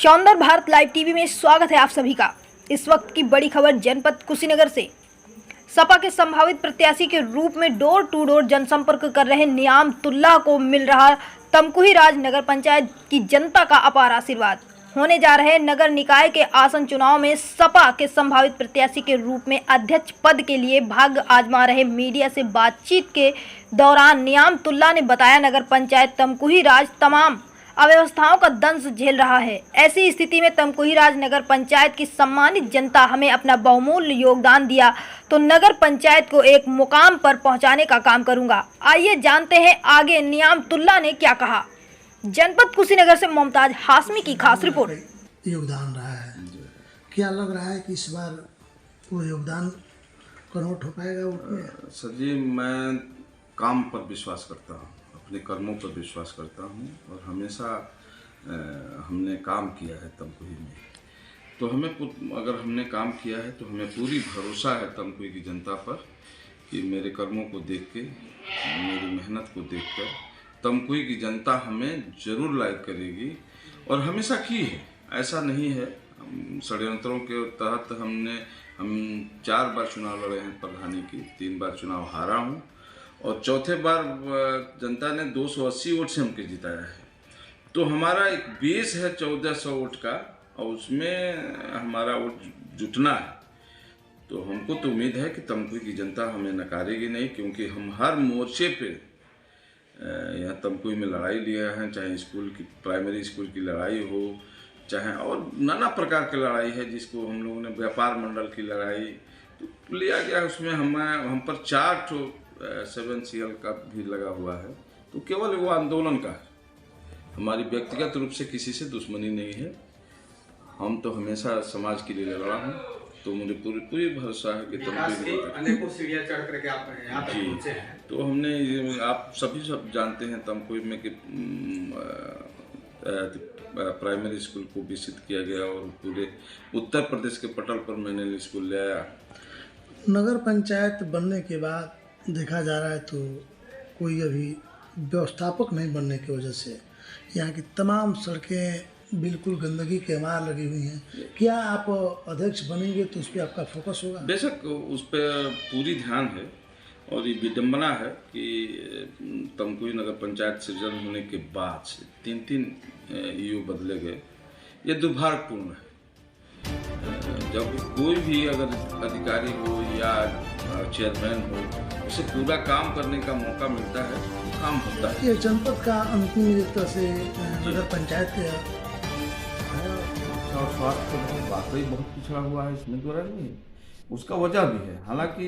शानदार Bharat live TV में स्वागत है आप सभी का। इस वक्त की बड़ी खबर जनपद कुशीनगर से। सपा के संभावित प्रत्याशी के रूप में डोर टू डोर जनसंपर्क कर रहे नियामतुल्लाह को मिल रहा तमकुही राज नगर पंचायत की जनता का अपार आशीर्वाद। होने जा रहे नगर निकाय के आसन चुनाव में सपा के संभावित प्रत्याशी के रूप में अध्यक्ष पद के लिए भाग्य आजमा रहे मीडिया से बातचीत के दौरान नियामतुल्लाह ने बताया, नगर पंचायत तमकुही राज तमाम अव्यवस्थाओं का दंश झेल रहा है। ऐसी स्थिति में तमकुही राज नगर पंचायत की सम्मानित जनता हमें अपना बहुमूल्य योगदान दिया तो नगर पंचायत को एक मुकाम पर पहुंचाने का काम करूंगा। आइए जानते हैं आगे नियामतुल्लाह ने क्या कहा। जनपद कुशीनगर से मुमताज हाशमी की खास रिपोर्ट। योगदान रहा है, क्या लग रहा है कि इस बार वो योगदान कन्वर्ट हो पाएगा उसमें? सर जी, मैं काम पर विश्वास करता हूँ, अपने कर्मों पर विश्वास करता हूँ और हमेशा हमने काम किया है तमकुही में। तो हमें अगर हमने काम किया है तो हमें पूरी भरोसा है तमकुही की जनता पर कि मेरे कर्मों को देख के, मेरी मेहनत को देखकर तमकुही की जनता हमें ज़रूर लाइक करेगी और हमेशा की है। ऐसा नहीं है, षड्यंत्रों के तहत हम 4 बार चुनाव लड़े हैं प्रधानी की, 3 बार चुनाव हारा हूँ और चौथे बार जनता ने 280 वोट से हमको जिताया है। तो हमारा एक बेस है 1400 वोट का और उसमें हमारा वोट जुटना है। तो हमको तो उम्मीद है कि तमकुही की जनता हमें नकारेगी नहीं, क्योंकि हम हर मोर्चे पे यहाँ तमकुही में लड़ाई लिया है, चाहे स्कूल की, प्राइमरी स्कूल की लड़ाई हो, चाहे और नाना प्रकार की लड़ाई है, जिसको हम लोगों ने व्यापार मंडल की लड़ाई तो लिया गया। उसमें हम पर 4 7 CL का भी लगा हुआ है। तो केवल वो आंदोलन का है, हमारी व्यक्तिगत रूप से किसी से दुश्मनी नहीं है। हम तो हमेशा समाज के लिए लड़ा हूँ, तो मुझे पूरी भरोसा है कि अनेकों सीढ़ियां चढ़ करके आप यहाँ तक पहुँचे हैं। तो हमने, आप सभी सब जानते हैं तमकुही में कि प्राइमरी स्कूल को विकसित किया गया और पूरे उत्तर प्रदेश के पटल पर मैंने स्कूल ले आया। नगर पंचायत बनने के बाद देखा जा रहा है तो कोई अभी व्यवस्थापक नहीं बनने की वजह से यहाँ की तमाम सड़कें बिल्कुल गंदगी के मार लगी हुई हैं। क्या आप अध्यक्ष बनेंगे तो उस पर आपका फोकस होगा? बेशक उस पर पूरी ध्यान है और ये विडम्बना है कि तमकुही नगर पंचायत सृजन होने के बाद से 3 EO बदले गए। ये दुर्भाग्यपूर्ण है। जब कोई भी अगर अधिकारी हो या चेयरमैन हो, उसे पूरा काम करने का मौका मिलता है, काम होता है। ये जनपद का अनुकूल एक तरह से नगर पंचायत के और स्वास्थ्य तो वाकई बहुत पिछड़ा हुआ है, इसमें तो नहीं। उसका वजह भी है, हालांकि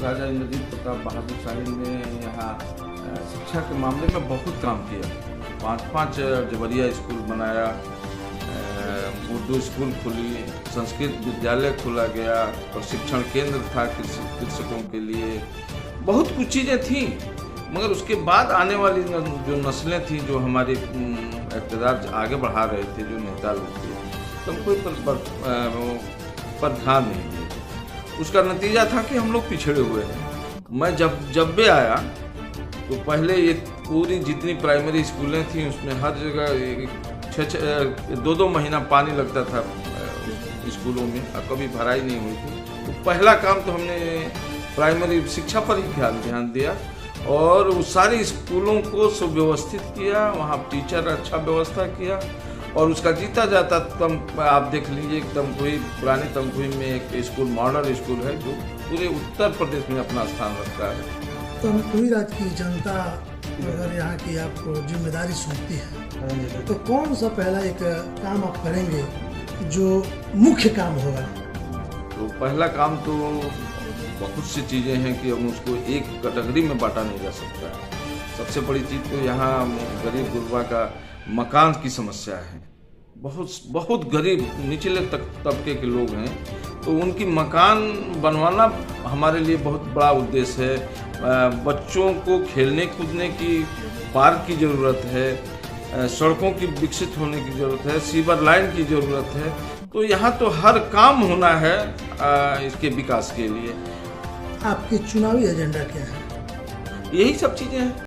राजा इंद्रजीत प्रताप बहादुर शाही ने यहाँ शिक्षा के मामले में बहुत काम किया। 5 जबरिया स्कूल बनाया, उर्दू स्कूल खुली, संस्कृत विद्यालय खोला गया, प्रशिक्षण केंद्र था कृषकों के लिए, बहुत कुछ चीज़ें थी। मगर उसके बाद आने वाली जो नस्लें थी, जो हमारे इक़्तिदार आगे बढ़ा रहे थे, जो नेता लोग थे, तो कोई पर ध्यान नहीं दिए। उसका नतीजा था कि हम लोग पिछड़े हुए हैं। मैं जब भी आया तो पहले ये पूरी जितनी प्राइमरी स्कूलें थी उसमें हर जगह 2 महीना पानी लगता था स्कूलों में और कभी भराई नहीं हुई थी। तो पहला काम तो हमने प्राइमरी शिक्षा पर ही ध्यान दिया और उस सारे स्कूलों को सुव्यवस्थित किया, वहाँ टीचर अच्छा व्यवस्था किया और उसका जीता जाता आप देख लीजिए, तमकुही, पुराने तमकुही में एक स्कूल मॉडल स्कूल है जो पूरे उत्तर प्रदेश में अपना स्थान रखता है। तमकुही राज की जनता अगर यहाँ की आपको जिम्मेदारी सौंपती है तो कौन सा पहला एक काम आप करेंगे जो मुख्य काम होगा? तो पहला काम तो बहुत सी चीज़ें हैं कि हम उसको एक कैटेगरी में बांटा नहीं जा सकता है। सबसे बड़ी चीज़ तो यहाँ गरीब गुरबा का मकान की समस्या है। बहुत गरीब निचले तबके के लोग हैं, तो उनकी मकान बनवाना हमारे लिए बहुत बड़ा उद्देश्य है। बच्चों को खेलने कूदने की पार्क की ज़रूरत है, सड़कों की विकसित होने की ज़रूरत है, सीवर लाइन की ज़रूरत है। तो यहाँ तो हर काम होना है इसके विकास के लिए। आपके चुनावी एजेंडा क्या है? यही सब चीज़ें हैं।